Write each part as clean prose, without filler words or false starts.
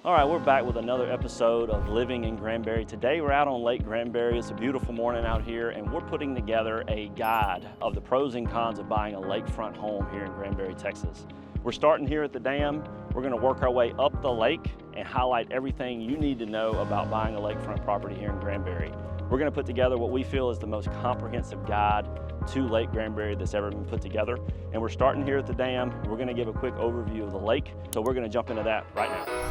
All right, we're back with another episode of Living in Granbury. Today we're out on Lake Granbury. It's a beautiful morning out here, and we're putting together a guide of the pros and cons of buying a lakefront home here in Granbury, Texas. We're starting here at the dam. We're going to work our way up the lake and highlight everything you need to know about buying a lakefront property here in Granbury. We're going to put together what we feel is the most comprehensive guide to Lake Granbury that's ever been put together. And we're starting here at the dam. We're going to give a quick overview of the lake. So we're going to jump into that right now.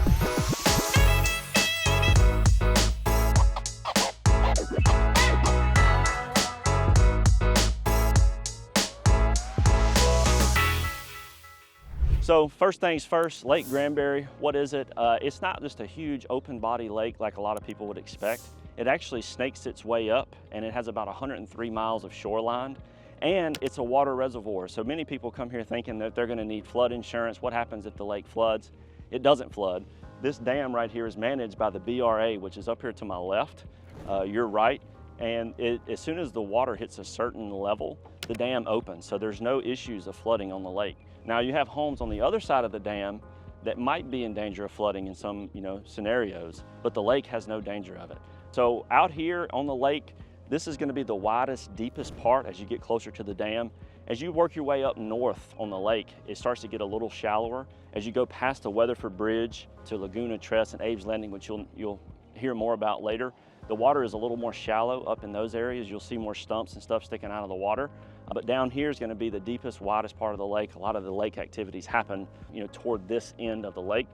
So first things first, Lake Granbury, what is it? It's not just a huge open body lake like a lot of people would expect. It actually snakes its way up, and it has about 103 miles of shoreline, and it's a water reservoir. So many people come here thinking that they're gonna need flood insurance. What happens if the lake floods? It doesn't flood. This dam right here is managed by the BRA, which is up here to my left, your right, and as soon as the water hits a certain level, the dam opens. So there's no issues of flooding on the lake. Now you have homes on the other side of the dam that might be in danger of flooding in some scenarios, but the lake has no danger of it. So out here on the lake, this is going to be the widest, deepest part as you get closer to the dam. As you work your way up north on the lake, it starts to get a little shallower. As you go past the Weatherford Bridge to Laguna Tress and Abe's Landing, which you'll hear more about later, the water is a little more shallow up in those areas. You'll see more stumps and stuff sticking out of the water. But down here is going to be the deepest, widest part of the lake. A lot of the lake activities happen, toward this end of the lake.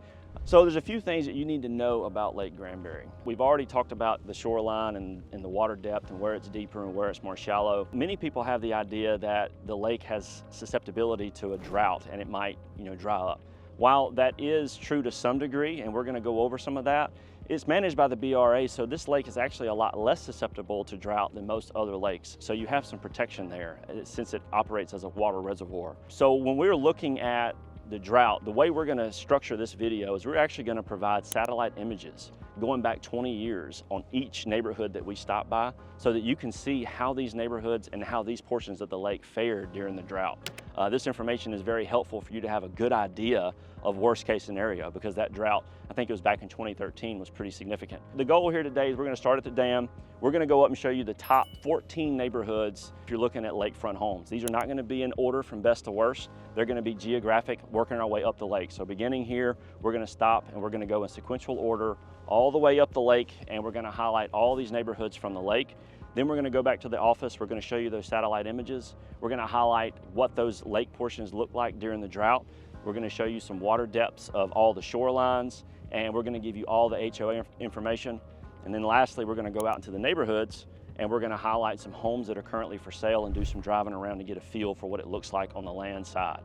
So there's a few things that you need to know about Lake Granbury. We've already talked about the shoreline and the water depth and where it's deeper and where it's more shallow. Many people have the idea that the lake has susceptibility to a drought and it might, dry up. While that is true to some degree, and we're going to go over some of that, it's managed by the BRA, so this lake is actually a lot less susceptible to drought than most other lakes. So you have some protection there since it operates as a water reservoir. So when we're looking at the drought, the way we're going to structure this video is we're actually going to provide satellite images going back 20 years on each neighborhood that we stop by so that you can see how these neighborhoods and how these portions of the lake fared during the drought. This information is very helpful for you to have a good idea of worst case scenario because that drought, I think it was back in 2013, was pretty significant. The goal here today is we're going to start at the dam. We're going to go up and show you the top 14 neighborhoods if you're looking at lakefront homes. These are not going to be in order from best to worst. They're going to be geographic, working our way up the lake. So beginning here, we're going to stop and we're going to go in sequential order all the way up the lake, and we're going to highlight all these neighborhoods from the lake. Then we're going to go back to the office. We're going to show you those satellite images. We're going to highlight what those lake portions look like during the drought. We're going to show you some water depths of all the shorelines, and we're going to give you all the HOA information. And then lastly, we're going to go out into the neighborhoods and we're going to highlight some homes that are currently for sale and do some driving around to get a feel for what it looks like on the land side.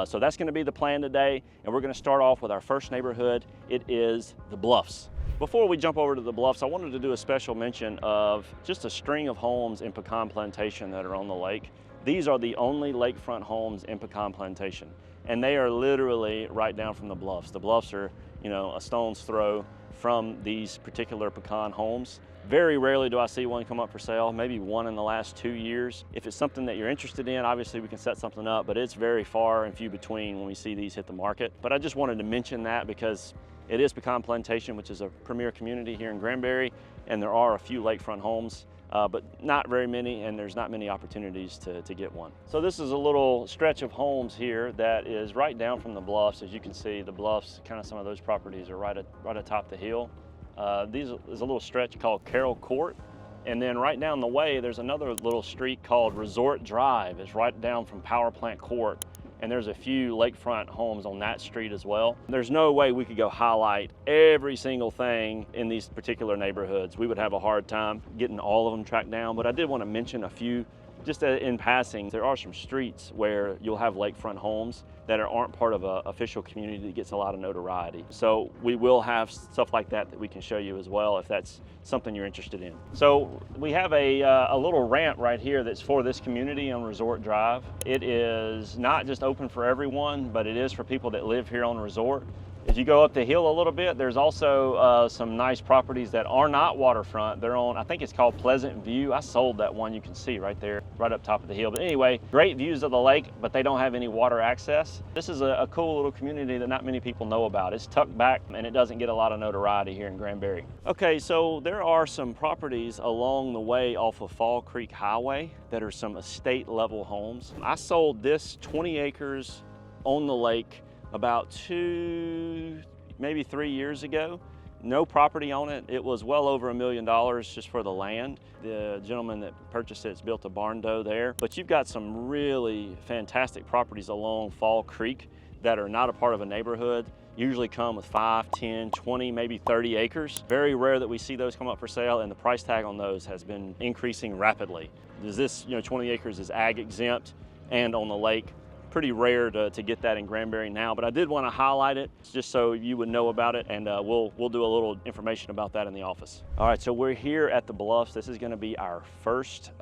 So that's going to be the plan today, and we're going to start off with our first neighborhood. It is the Bluffs. Before we jump over to the Bluffs, I wanted to do a special mention of just a string of homes in Pecan Plantation that are on the lake. These are the only lakefront homes in Pecan Plantation, and they are literally right down from the Bluffs. The Bluffs are, a stone's throw from these particular Pecan homes. Very rarely do I see one come up for sale, maybe one in the last 2 years. If it's something that you're interested in, obviously we can set something up, but it's very far and few between when we see these hit the market. But I just wanted to mention that because it is Pecan Plantation, which is a premier community here in Granbury, and there are a few lakefront homes, but not very many, and there's not many opportunities to get one. So this is a little stretch of homes here that is right down from the Bluffs. As you can see, the Bluffs, kind of some of those properties are right atop the hill. There's a little stretch called Carroll Court, and then right down the way, there's another little street called Resort Drive. It's right down from Power Plant Court. And there's a few lakefront homes on that street as well. There's no way we could go highlight every single thing in these particular neighborhoods. We would have a hard time getting all of them tracked down, but I did want to mention a few just in passing. There are some streets where you'll have lakefront homes that aren't part of an official community that gets a lot of notoriety. So we will have stuff like that we can show you as well if that's something you're interested in. So we have a little ramp right here that's for this community on Resort Drive. It is not just open for everyone, but it is for people that live here on the resort. If you go up the hill a little bit, there's also some nice properties that are not waterfront. They're on, I think it's called Pleasant View. I sold that one, you can see right there, right up top of the hill. But anyway, great views of the lake, but they don't have any water access. This is a cool little community that not many people know about. It's tucked back and it doesn't get a lot of notoriety here in Granbury. Okay, so there are some properties along the way off of Fall Creek Highway that are some estate level homes. I sold this 20 acres on the lake about 2, maybe 3 years ago. No property on it. It was well over $1 million just for the land. The gentleman that purchased it's built a barn dough there. But you've got some really fantastic properties along Fall Creek that are not a part of a neighborhood. Usually come with 5, 10, 20, maybe 30 acres. Very rare that we see those come up for sale, and the price tag on those has been increasing rapidly. This, 20 acres is ag exempt and on the lake. Pretty rare to get that in Granbury now, but I did want to highlight it just so you would know about it, and we'll do a little information about that in the office. All right, so we're here at the Bluffs. This is going to be our first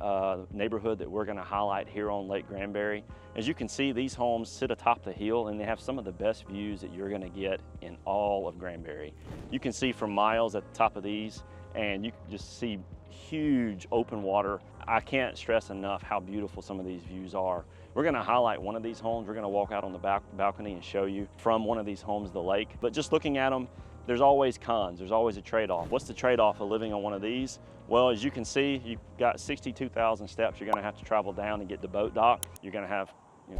neighborhood that we're going to highlight here on Lake Granbury. As you can see, these homes sit atop the hill and they have some of the best views that you're going to get in all of Granbury. You can see for miles at the top of these, and you can just see huge open water. I can't stress enough how beautiful some of these views are. We're going to highlight one of these homes. We're going to walk out on the balcony and show you from one of these homes the lake. But just looking at them, there's always cons. There's always a trade-off. What's the trade-off of living on one of these? Well, as you can see, you've got 62,000 steps you're going to have to travel down and get to boat dock. You're going to have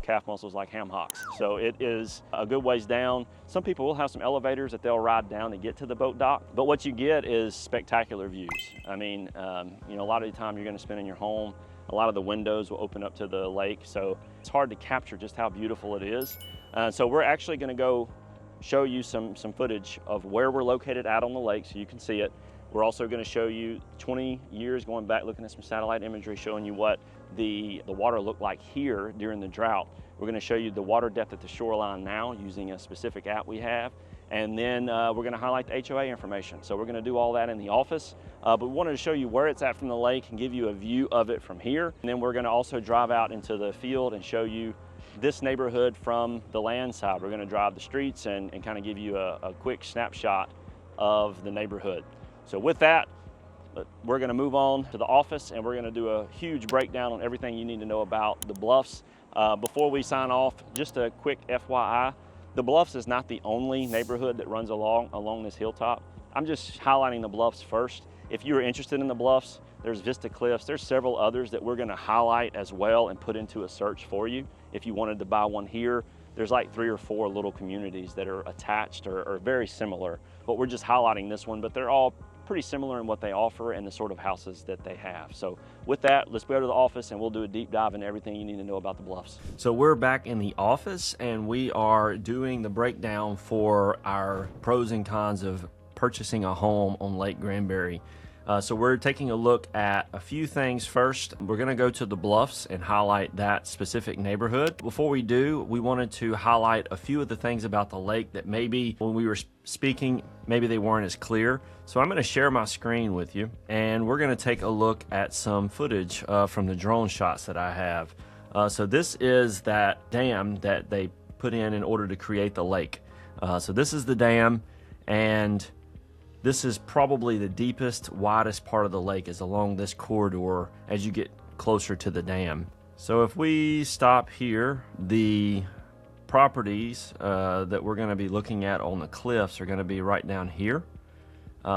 calf muscles like ham hocks. So it is a good ways down. Some people will have some elevators that they'll ride down to get to the boat dock, but what you get is spectacular views. I mean, a lot of the time you're going to spend in your home, a lot of the windows will open up to the lake, so it's hard to capture just how beautiful it is. So we're actually going to go show you some footage of where we're located out on the lake so you can see it. We're also going to show you 20 years going back, looking at some satellite imagery, showing you what the water looked like here during the drought. We're going to show you the water depth at the shoreline now using a specific app we have. And then we're going to highlight the HOA information. So we're going to do all that in the office, but we wanted to show you where it's at from the lake and give you a view of it from here. And then we're going to also drive out into the field and show you this neighborhood from the land side. We're going to drive the streets and kind of give you a quick snapshot of the neighborhood. So with that, we're going to move on to the office and we're going to do a huge breakdown on everything you need to know about the Bluffs. Before we sign off, just a quick FYI. The Bluffs is not the only neighborhood that runs along this hilltop. I'm just highlighting the Bluffs first. If you're interested in the Bluffs, there's Vista Cliffs. There's several others that we're going to highlight as well and put into a search for you. If you wanted to buy one here, there's like 3 or 4 little communities that are attached or very similar. But we're just highlighting this one, but they're all pretty similar in what they offer and the sort of houses that they have. So with that, let's go to the office and we'll do a deep dive into everything you need to know about the Bluffs. So we're back in the office and we are doing the breakdown for our pros and cons of purchasing a home on Lake Granbury. So we're taking a look at a few things first. We're going to go to the Bluffs and highlight that specific neighborhood. Before we do, we wanted to highlight a few of the things about the lake that maybe when we were speaking, maybe they weren't as clear. So I'm going to share my screen with you and we're going to take a look at some footage from the drone shots that I have. So this is that dam that they put in order to create the lake. So this is the dam, and this is probably the deepest, widest part of the lake is along this corridor as you get closer to the dam. So if we stop here, the properties that we're going to be looking at on the cliffs are going to be right down here.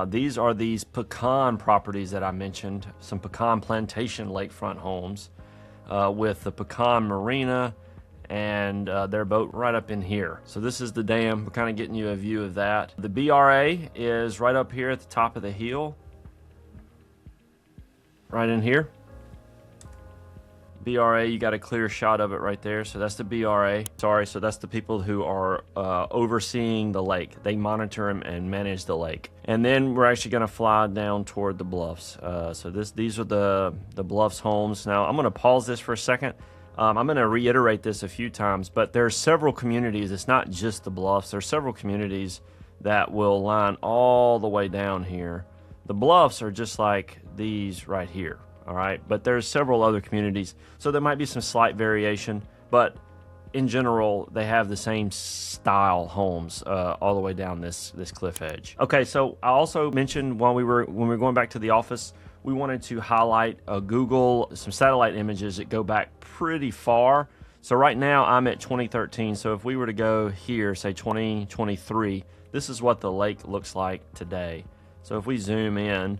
These are these Pecan properties that I mentioned, some Pecan Plantation lakefront homes with the Pecan Marina and their boat right up in here. So this is the dam. We're kind of getting you a view of that. The BRA is right up here at the top of the hill, right in here. BRA, you got a clear shot of it right there. So that's the BRA. Sorry, so that's the people who are overseeing the lake. They monitor and manage the lake. And then we're actually going to fly down toward the Bluffs. So these are the Bluffs homes. Now I'm going to pause this for a second. I'm going to reiterate this a few times, but there are several communities. It's not just the Bluffs. There are several communities that will line all the way down here. The Bluffs are just like these right here. All right, but there's several other communities, so there might be some slight variation, but in general, they have the same style homes all the way down this cliff edge. Okay, so I also mentioned when we were going back to the office, we wanted to highlight some satellite images that go back pretty far. So right now I'm at 2013. So if we were to go here, say 2023, this is what the lake looks like today. So if we zoom in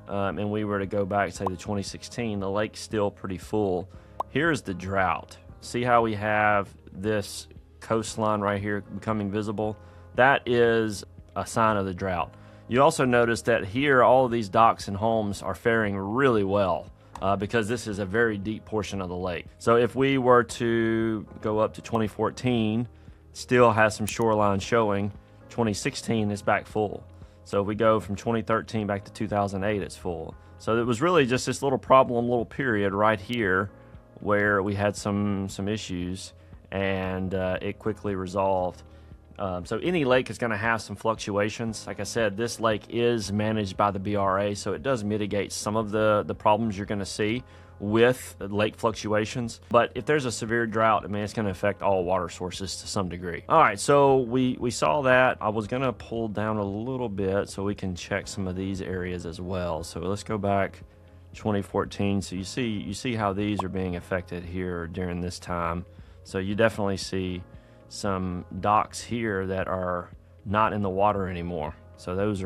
and we were to go back, say to 2016, the lake's still pretty full. Here's the drought. See how we have this coastline right here becoming visible? That is a sign of the drought. You also notice that here all of these docks and homes are faring really well because this is a very deep portion of the lake. So if we were to go up to 2014, still has some shoreline showing. 2016 is back full. So if we go from 2013 back to 2008, it's full. So it was really just this little period right here where we had some issues, and it quickly resolved. So any lake is going to have some fluctuations. Like I said, this lake is managed by the BRA, so it does mitigate some of the problems you're going to see with lake fluctuations. But if there's a severe drought, I mean, it's going to affect all water sources to some degree. All right, so we saw that. I was going to pull down a little bit so we can check some of these areas as well. So let's go back 2014. So you see how these are being affected here during this time. So you definitely see some docks here that are not in the water anymore. So those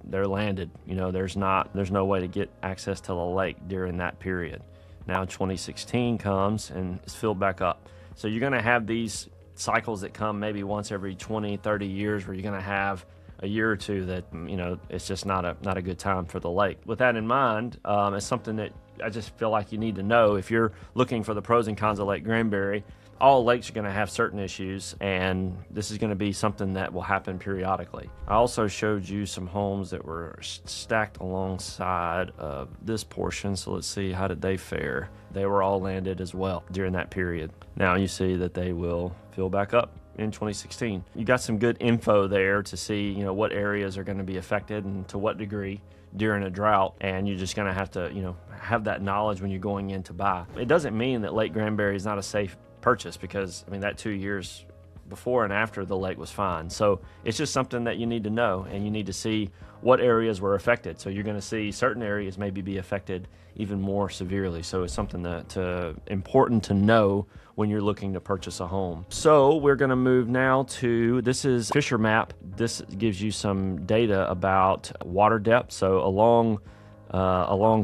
they're landed. You know, there's no way to get access to the lake during that period. Now 2016 comes and it's filled back up. So you're going to have these cycles that come maybe once every 20, 30 years where you're going to have a year or two that, you know, it's just not a good time for the lake. With that in mind, it's something that I just feel like you need to know if you're looking for the pros and cons of Lake Granbury. All lakes are going to have certain issues, and this is going to be something that will happen periodically. I also showed you some homes that were stacked alongside of this portion, so let's see, how did they fare? They were all landed as well during that period. Now you see that they will fill back up in 2016. You got some good info there to see, you know, what areas are going to be affected and to what degree during a drought, and you're just going to have to, you know, have that knowledge when you're going in to buy. It doesn't mean that Lake Granbury is not a safe purchase, because I mean that 2 years before and after the lake was fine. So it's just something that you need to know, and you need to see what areas were affected. So you're going to see certain areas maybe be affected even more severely. So it's something that important to know when you're looking to purchase a home. So we're going to move now to, this is Fisher Map. This gives you some data about water depth. So along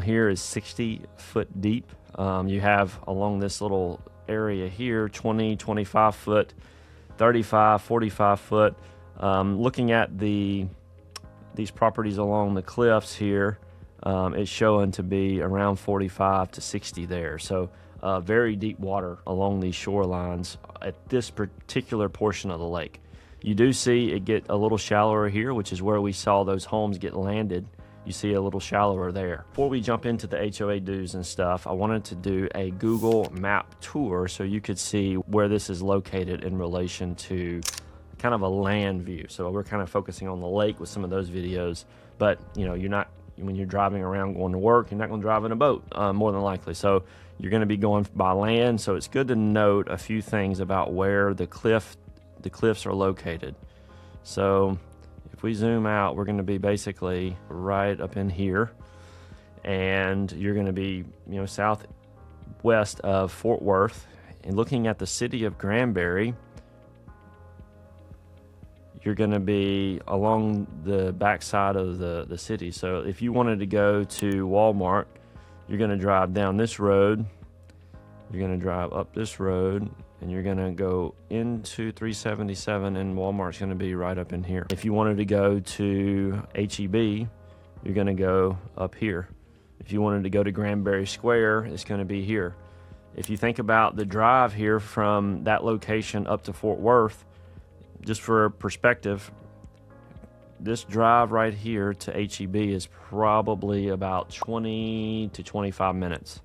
here is 60 foot deep. You have along this little area here 20, 25 foot, 35, 45 foot. Looking at these properties along the cliffs here, it's showing to be around 45 to 60 there. So very deep water along these shorelines at this particular portion of the lake. You do see it get a little shallower here, which is where we saw those homes get landed. You see a little shallower there. Before we jump into the HOA dues and stuff, I wanted to do a Google map tour so you could see where this is located in relation to kind of a land view. So we're kind of focusing on the lake with some of those videos, but you know, when you're driving around going to work, you're not going to drive in a boat more than likely. So you're going to be going by land. So it's good to note a few things about where the cliffs are located. So if we zoom out, we're going to be basically right up in here, and you're going to be, you know, southwest of Fort Worth. And looking at the city of Granbury, you're going to be along the backside of the city. So if you wanted to go to Walmart, you're going to drive down this road, you're going to drive up this road, and you're going to go into 377, and Walmart's going to be right up in here. If you wanted to go to HEB, you're going to go up here. If you wanted to go to Granbury Square, it's going to be here. If you think about the drive here from that location up to Fort Worth, just for perspective, this drive right here to HEB is probably about 20 to 25 minutes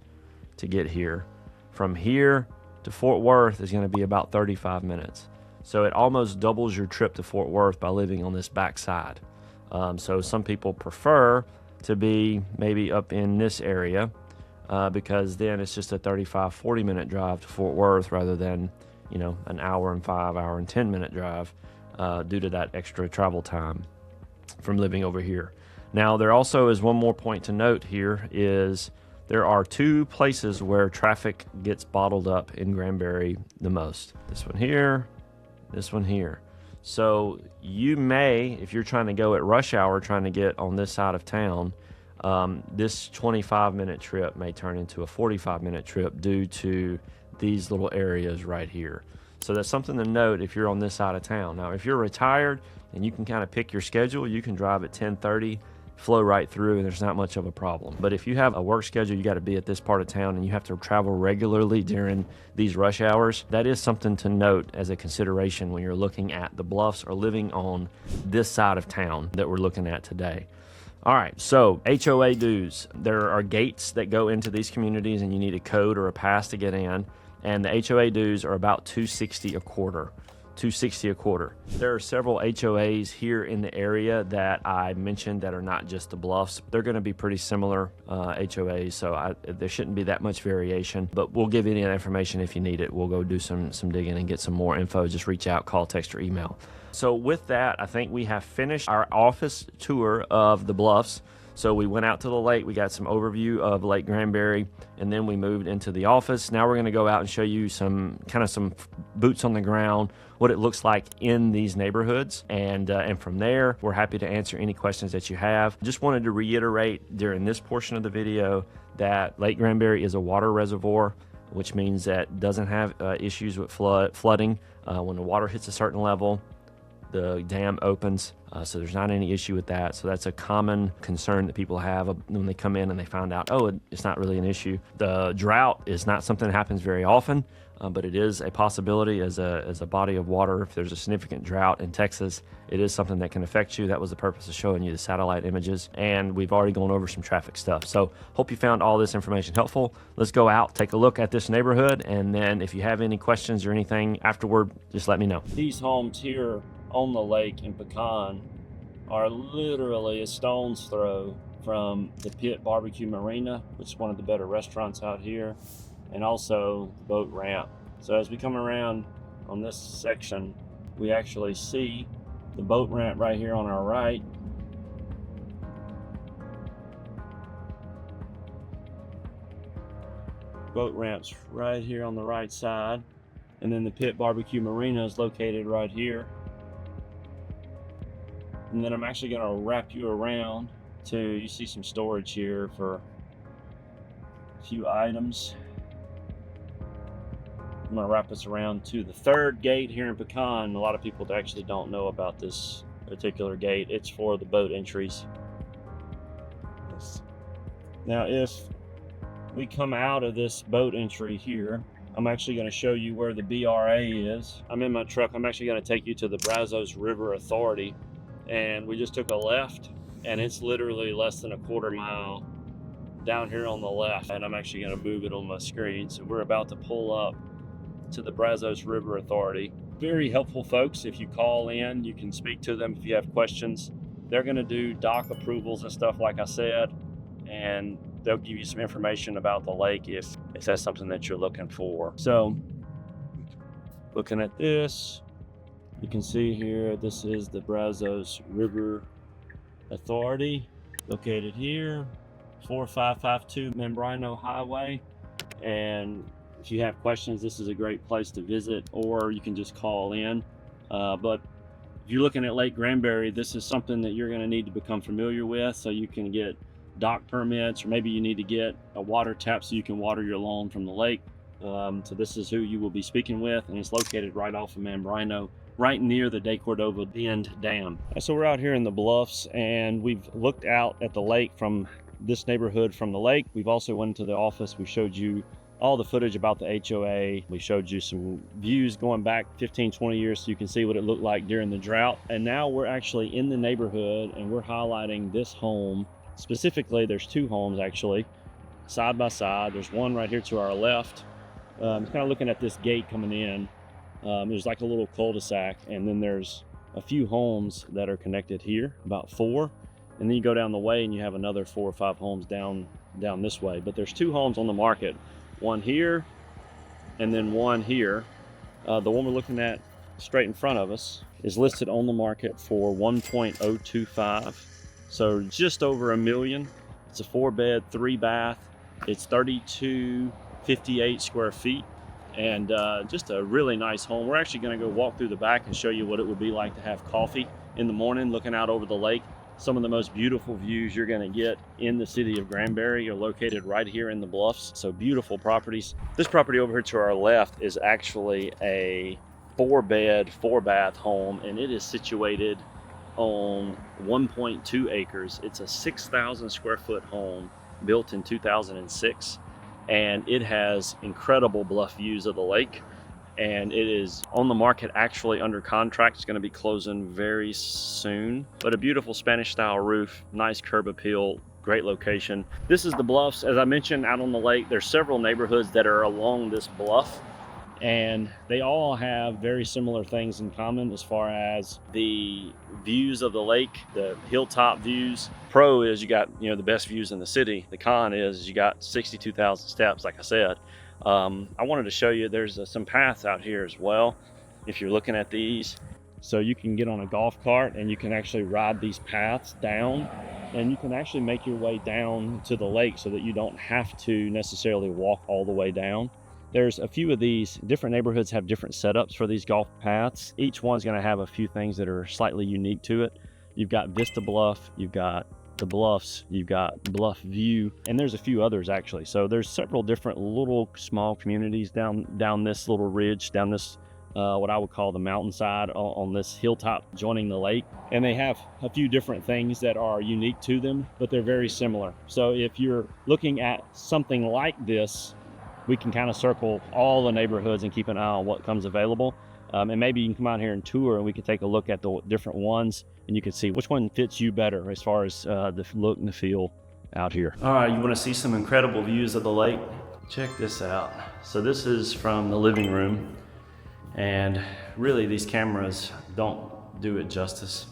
to get here. From here to Fort Worth is going to be about 35 minutes. So it almost doubles your trip to Fort Worth by living on this backside. So some people prefer to be maybe up in this area. because then it's just a 35-40 minute drive to Fort Worth rather than, you know, an hour and 5 hour and 10 minute drive due to that extra travel time from living over here. Now, there also is one more point to note here is there are two places where traffic gets bottled up in Granbury the most. This one here, this one here. So you may, if you're trying to go at rush hour, trying to get on this side of town, this 25-minute trip may turn into a 45-minute trip due to these little areas right here. So that's something to note if you're on this side of town. Now, if you're retired and you can kind of pick your schedule, you can drive at 10:30, flow right through, and there's not much of a problem. But if you have a work schedule, you got to be at this part of town and you have to travel regularly during these rush hours, that is something to note as a consideration when you're looking at the Bluffs or living on this side of town that we're looking at today. All right, so HOA dues. There are gates that go into these communities and you need a code or a pass to get in, and the HOA dues are about $260 a quarter. $260 a quarter. There are several HOAs here in the area that I mentioned that are not just the Bluffs. They're going to be pretty similar HOAs, so there shouldn't be that much variation, but we'll give you any information if you need it. We'll go do some digging and get some more info. Just reach out, call, text, or email. So with that, I think we have finished our office tour of the Bluffs. So we went out to the lake, we got some overview of Lake Granbury, and then we moved into the office. Now we're going to go out and show you some boots on the ground, what it looks like in these neighborhoods. And from there, we're happy to answer any questions that you have. Just wanted to reiterate during this portion of the video that Lake Granbury is a water reservoir, which means that it doesn't have issues with flooding. When the water hits a certain level, the dam opens, so there's not any issue with that. So that's a common concern that people have when they come in and they find out, oh, it's not really an issue. The drought is not something that happens very often, but it is a possibility as a body of water. If there's a significant drought in Texas, it is something that can affect you. That was the purpose of showing you the satellite images, and we've already gone over some traffic stuff. So hope you found all this information helpful. Let's go out, take a look at this neighborhood, and then if you have any questions or anything afterward, just let me know. These homes here on the lake in Pecan are literally a stone's throw from the Pit Barbecue Marina, which is one of the better restaurants out here, and also the boat ramp. So as we come around on this section, we actually see the boat ramp right here on our right. Boat ramp's right here on the right side, and then the Pit Barbecue Marina is located right here. And then I'm actually going to wrap you around to, you see some storage here for a few items. I'm going to wrap us around to the third gate here in Pecan. A lot of people actually don't know about this particular gate. It's for the boat entries. Now, if we come out of this boat entry here, I'm actually going to show you where the BRA is. I'm in my truck. I'm actually going to take you to the Brazos River Authority. And we just took a left, and it's literally less than a quarter mile down here on the left. And I'm actually going to move it on my screen. So we're about to pull up to the Brazos River Authority. Very helpful folks. If you call in, you can speak to them if you have questions. They're going to do dock approvals and stuff, like I said, and they'll give you some information about the lake if that's something that you're looking for. So looking at this, you can see here, this is the Brazos River Authority, located here, 4552 Membrano Highway. And if you have questions, this is a great place to visit, or you can just call in. But if you're looking at Lake Granbury, this is something that you're going to need to become familiar with, so you can get dock permits, or maybe you need to get a water tap so you can water your lawn from the lake. So this is who you will be speaking with, and it's located right off of Membrano, right near the De Cordova Bend Dam. So we're out here in the Bluffs, and we've looked out at the lake from this neighborhood from the lake. We've also went to the office. We showed you all the footage about the HOA. We showed you some views going back 15-20 years so you can see what it looked like during the drought. And now we're actually in the neighborhood, and we're highlighting this home. Specifically, there's two homes actually, side by side. There's one right here to our left. Kind of looking at this gate coming in. There's like a little cul-de-sac, and then there's a few homes that are connected here, about 4. And then you go down the way and you have another 4 or 5 homes down down this way. But there's 2 homes on the market, one here and then one here. The one we're looking at straight in front of us is listed on the market for 1.025, so just over $1 million. It's a 4-bed, 3-bath. It's 3258 square feet, and just a really nice home. We're actually going to go walk through the back and show you what it would be like to have coffee in the morning looking out over the lake. Some of the most beautiful views you're going to get in the city of Granbury are located right here in the Bluffs. So beautiful properties. This property over here to our left is actually a 4-bed, 4-bath home, and it is situated on 1.2 acres. It's a 6,000 square foot home built in 2006, and it has incredible bluff views of the lake, and it is on the market, actually under contract. It's going to be closing very soon. But a beautiful Spanish style roof, nice curb appeal, great location. This is the Bluffs, as I mentioned, out on the lake. There's several neighborhoods that are along this bluff, and they all have very similar things in common as far as the views of the lake, the hilltop views. Pro is you got, you know, the best views in the city. The con is you got 62,000 steps, like I said. I wanted to show you there's some paths out here as well, if you're looking at these. So you can get on a golf cart and you can actually ride these paths down, and you can actually make your way down to the lake so that you don't have to necessarily walk all the way down. There's a few of these. Different neighborhoods have different setups for these golf paths. Each one's going to have a few things that are slightly unique to it. You've got Vista Bluff, you've got the Bluffs, you've got Bluff View, and there's a few others actually. So there's several different little small communities down this little ridge, down this what I would call the mountainside on this hilltop joining the lake. And they have a few different things that are unique to them, but they're very similar. So if you're looking at something like this, we can kind of circle all the neighborhoods and keep an eye on what comes available. And maybe you can come out here and tour, and we can take a look at the different ones, and you can see which one fits you better as far as the look and the feel out here. All right, you want to see some incredible views of the lake? Check this out. So this is from the living room, and really these cameras don't do it justice,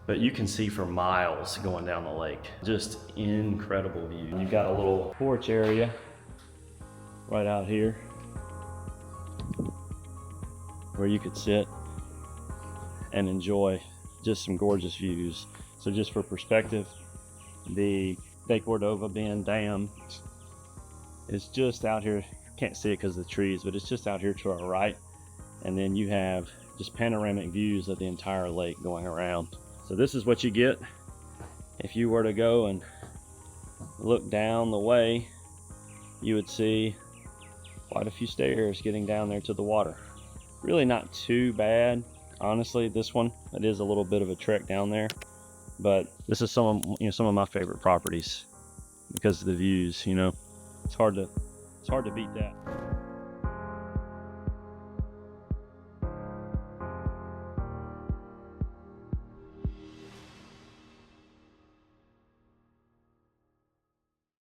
but you can see for miles going down the lake. Just incredible view. You've got a little porch area right out here where you could sit and enjoy just some gorgeous views. So just for perspective, the Lake Cordova Bend Dam is just out here. Can't see it because of the trees, but it's just out here to our right. And then you have just panoramic views of the entire lake going around. So this is what you get if you were to go and look down the way. You would see quite a few stairs getting down there to the water. Really not too bad, honestly. This one, it is a little bit of a trek down there, but this is some of my favorite properties because of the views. You know, it's hard to beat that.